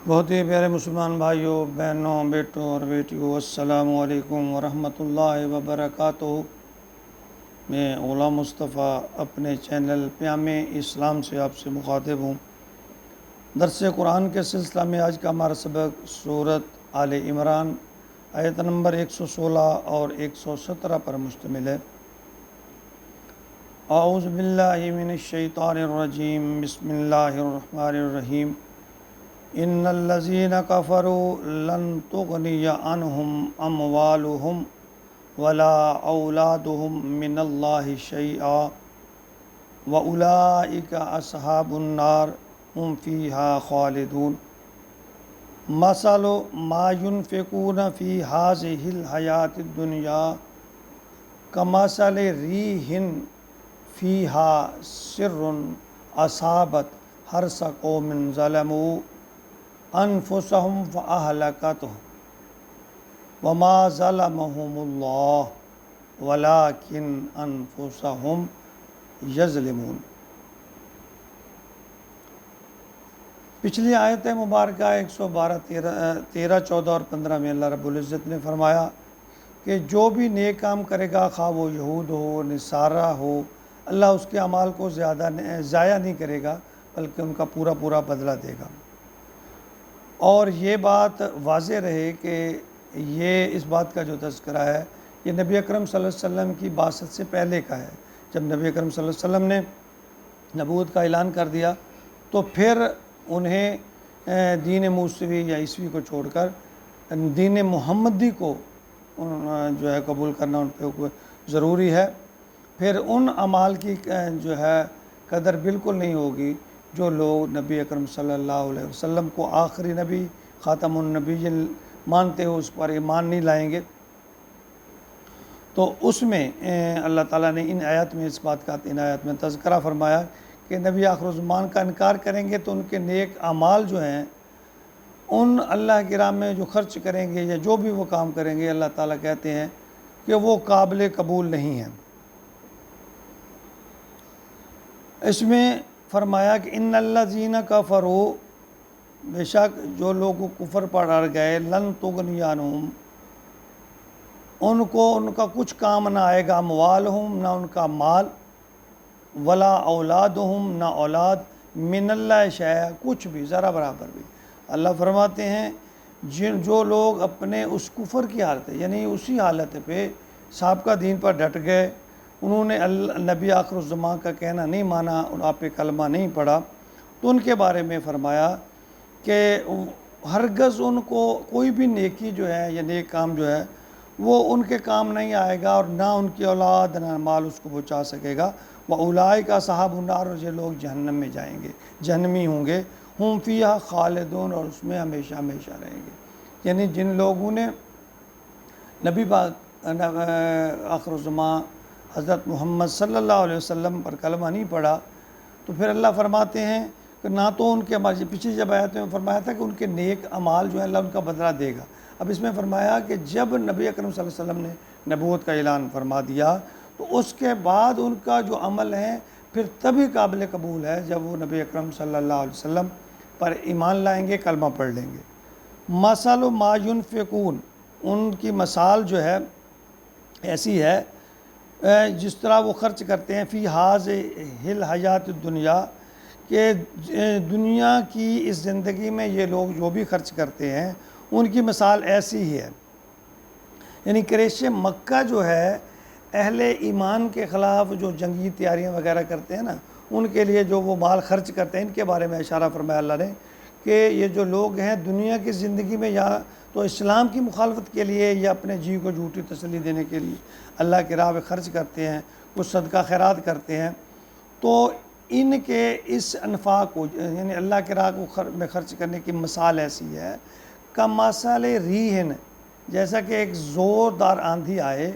بہت ہی پیارے مسلمان بھائیوں، بہنوں، بیٹوں اور بیٹیوں، السلام علیکم ورحمۃ اللہ وبرکاتہ۔ میں غلام مصطفیٰ اپنے چینل پیام اسلام سے آپ سے مخاطب ہوں۔ درس قرآن کے سلسلہ میں آج کا ہمارا سبق سورۃ آل عمران آیت نمبر 116 اور 117 پر مشتمل ہے۔ اعوذ باللہ من الشیطان الرجیم، بسم اللہ الرحمن الرحیم۔ ان الذین کفروا لن تغنی عنہم اموالہم ولا اولادہم من اللہ شیئا واولئک اصحاب النار ہم فیہا خالدون۔ مثل ما ينفقون فی ہذہ الحیاۃ الدنیا کمثل ریح فیہا سر اصابت حرث قوم ظلموا انفسهم فاہلکتہ وما ظلمهم اللہ ولکن انفسهم یظلمون۔ پچھلی آیت مبارکہ 112، 13، 14 اور 15 میں اللہ رب العزت نے فرمایا کہ جو بھی نیک کام کرے گا، خواہ وہ یہود ہو، نصارہ ہو، اللہ اس کے اعمال کو ضائع نہیں کرے گا بلکہ ان کا پورا پورا بدلہ دے گا۔ اور یہ بات واضح رہے کہ یہ اس بات کا جو تذکرہ ہے یہ نبی اکرم صلی اللہ علیہ وسلم کی بعثت سے پہلے کا ہے۔ جب نبی اکرم صلی اللہ علیہ وسلم نے نبوت کا اعلان کر دیا تو پھر انہیں دین موسوی یا عیسوی کو چھوڑ کر دین محمدی کو جو ہے قبول کرنا ان پہ ضروری ہے۔ پھر ان اعمال کی جو ہے قدر بالکل نہیں ہوگی جو لوگ نبی اکرم صلی اللہ علیہ وسلم کو آخری نبی، خاتم النبی مانتے ہو، اس پر ایمان نہیں لائیں گے۔ تو اس میں اللہ تعالیٰ نے ان آیات میں تذکرہ فرمایا کہ نبی آخر الزمان کا انکار کریں گے تو ان کے نیک اعمال جو ہیں ان اللہ کی راہ میں جو خرچ کریں گے یا جو بھی وہ کام کریں گے، اللہ تعالیٰ کہتے ہیں کہ وہ قابل قبول نہیں ہیں۔ اس میں فرمایا کہ ان الذین کفروا، بے شک جو لوگ کفر پر اڑ گئے، لن تغنی عنہم، ان کو ان کا کچھ کام نہ آئے گا، اموالہم، نہ ان کا مال، ولا اولادہم، نہ اولاد، من اللہ شیء، کچھ بھی ذرا برابر بھی۔ اللہ فرماتے ہیں جو لوگ اپنے اس کفر کی حالت ہے، یعنی اسی حالت پہ سابقہ دین پر ڈٹ گئے، انہوں نے نبی آخر الزمان کا کہنا نہیں مانا، آپ پہ کلمہ نہیں پڑھا، تو ان کے بارے میں فرمایا کہ ہرگز ان کو کوئی بھی نیکی جو ہے یا نیک کام جو ہے وہ ان کے کام نہیں آئے گا، اور نہ ان کی اولاد نہ مال اس کو بچا سکے گا۔ وَأُولَئِكَ أَصْحَابُ النَّارِ، اور یہ لوگ جہنم میں جائیں گے، جہنمی ہوں گے، ہم فیہا خالدون، اور اس میں ہمیشہ ہمیشہ رہیں گے۔ یعنی جن لوگوں نے نبی پاک آخر الزمان حضرت محمد صلی اللہ علیہ وسلم پر کلمہ نہیں پڑھا، تو پھر اللہ فرماتے ہیں کہ نہ تو ان کے پچھلی جب آیت میں فرمایا تھا کہ ان کے نیک اعمال جو ہیں اللہ ان کا بدلہ دے گا۔ اب اس میں فرمایا کہ جب نبی اکرم صلی اللہ علیہ وسلم نے نبوت کا اعلان فرما دیا تو اس کے بعد ان کا جو عمل ہے پھر تبھی قابل قبول ہے جب وہ نبی اکرم صلی اللہ علیہ وسلم پر ایمان لائیں گے، کلمہ پڑھ لیں گے۔ مثل ما ينفقون، ان کی مثال جو ہے ایسی ہے جس طرح وہ خرچ کرتے ہیں، فی ہذہ الحیات الدنیا، کہ دنیا کی اس زندگی میں یہ لوگ جو بھی خرچ کرتے ہیں ان کی مثال ایسی ہی ہے۔ یعنی قریش مکہ جو ہے اہل ایمان کے خلاف جو جنگی تیاریاں وغیرہ کرتے ہیں نا، ان کے لیے جو وہ مال خرچ کرتے ہیں، ان کے بارے میں اشارہ فرمایا اللہ نے کہ یہ جو لوگ ہیں دنیا کی زندگی میں یا تو اسلام کی مخالفت کے لیے یا اپنے جی کو جھوٹی تسلی دینے کے لیے اللہ کی راہ میں خرچ کرتے ہیں، کچھ صدقہ خیرات کرتے ہیں، تو ان کے اس انفاق کو یعنی اللہ کی راہ میں خرچ کرنے کی مثال ایسی ہے کمثل ریح، جیسا کہ ایک زوردار آندھی آئے،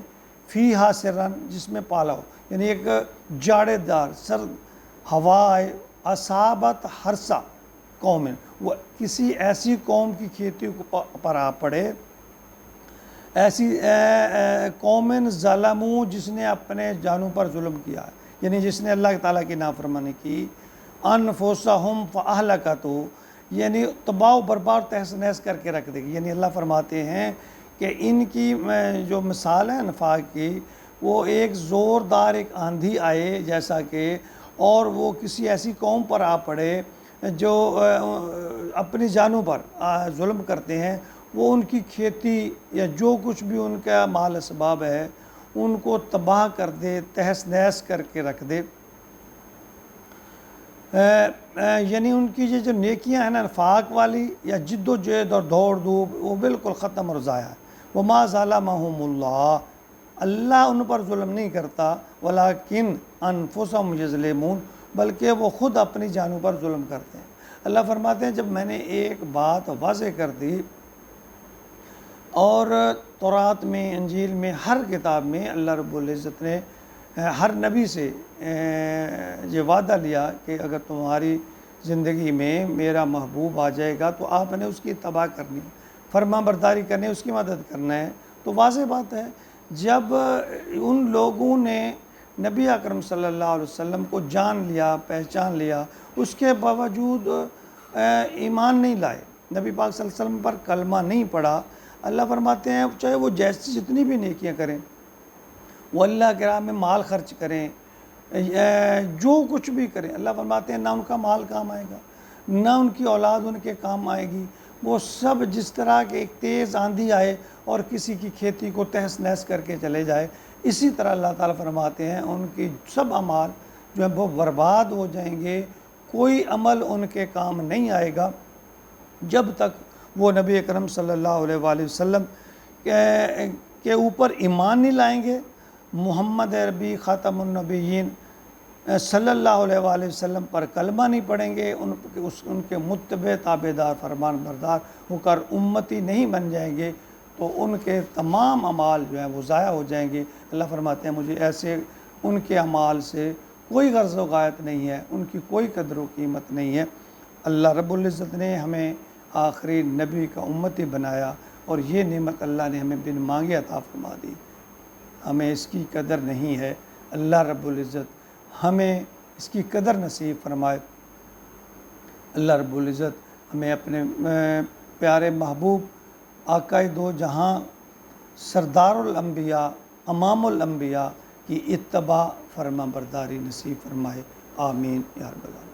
فیہا سرن، جس میں پالا ہو، یعنی ایک جاڑے دار سرد ہوا آئے، اصابت حرث قوم، وہ کسی ایسی قوم کی کھیتی پر آ پڑے، ایسی قوم ظلموا، جس نے اپنے جانوں پر ظلم کیا، یعنی جس نے اللہ تعالیٰ کی نافرمانی کی، انفسہم فاہلکتہ، یعنی تباہ و برباد تہس نہس کر کے رکھ دے گی۔ یعنی اللہ فرماتے ہیں کہ ان کی جو مثال ہے نفاق کی، وہ ایک زوردار ایک آندھی آئے جیسا کہ، اور وہ کسی ایسی قوم پر آ پڑے جو اپنی جانوں پر ظلم کرتے ہیں، وہ ان کی کھیتی یا جو کچھ بھی ان کا مال اسباب ہے ان کو تباہ کر دے، تہس نہس کر کے رکھ دے۔ یعنی ان کی یہ جو نیکیاں ہیں نا نفاق والی یا جد و جہد اور دوڑ دھوپ، وہ بالکل ختم اور ضائع ہے۔ وَمَا ظَلَمَهُمُ اللَّهُ، اللہ ان پر ظلم نہیں کرتا، وَلَكِنْ أَنفُسَهُمْ يَظْلِمُونَ، بلکہ وہ خود اپنی جانوں پر ظلم کرتے ہیں۔ اللہ فرماتے ہیں جب میں نے ایک بات واضح کر دی، اور تورات میں، انجیل میں، ہر کتاب میں اللہ رب العزت نے ہر نبی سے یہ وعدہ لیا کہ اگر تمہاری زندگی میں میرا محبوب آ جائے گا تو آپ نے اس کی اتباع کرنی، فرما برداری کرنی، اس کی مدد کرنا ہے۔ تو واضح بات ہے، جب ان لوگوں نے نبی اکرم صلی اللہ علیہ وسلم کو جان لیا، پہچان لیا، اس کے باوجود ایمان نہیں لائے، نبی پاک صلی اللہ علیہ وسلم پر کلمہ نہیں پڑھا، اللہ فرماتے ہیں چاہے وہ جیسی جتنی بھی نیکیاں کریں، وہ اللہ کے راہ میں مال خرچ کریں، جو کچھ بھی کریں، اللہ فرماتے ہیں نہ ان کا مال کام آئے گا، نہ ان کی اولاد ان کے کام آئے گی، وہ سب جس طرح کہ ایک تیز آندھی آئے اور کسی کی کھیتی کو تہس نہس کر کے چلے جائے، اسی طرح اللہ تعالیٰ فرماتے ہیں ان کی سب اعمال جو ہیں وہ برباد ہو جائیں گے، کوئی عمل ان کے کام نہیں آئے گا جب تک وہ نبی اکرم صلی اللہ علیہ وآلہ وسلم کے اوپر ایمان نہیں لائیں گے، محمد عربی خاتم النبیین صلی اللہ علیہ وآلہ وسلم پر کلمہ نہیں پڑھیں گے، ان کے متبع تابعدار فرمان بردار ہو کر امتی نہیں بن جائیں گے، تو ان کے تمام اعمال جو ہیں وہ ضائع ہو جائیں گے۔ اللہ فرماتے ہیں مجھے ایسے ان کے اعمال سے کوئی غرض و غایت نہیں ہے، ان کی کوئی قدر و قیمت نہیں ہے۔ اللہ رب العزت نے ہمیں آخری نبی کا امتی بنایا، اور یہ نعمت اللہ نے ہمیں بن مانگے عطا فرما دی، ہمیں اس کی قدر نہیں ہے۔ اللہ رب العزت ہمیں اس کی قدر نصیب فرمائے۔ اللہ رب العزت ہمیں اپنے پیارے محبوب آقائے دو جہاں سردار الانبیاء، امام الانبیاء کی اتباع فرما برداری نصیب فرمائے، آمین یا رب العالمین۔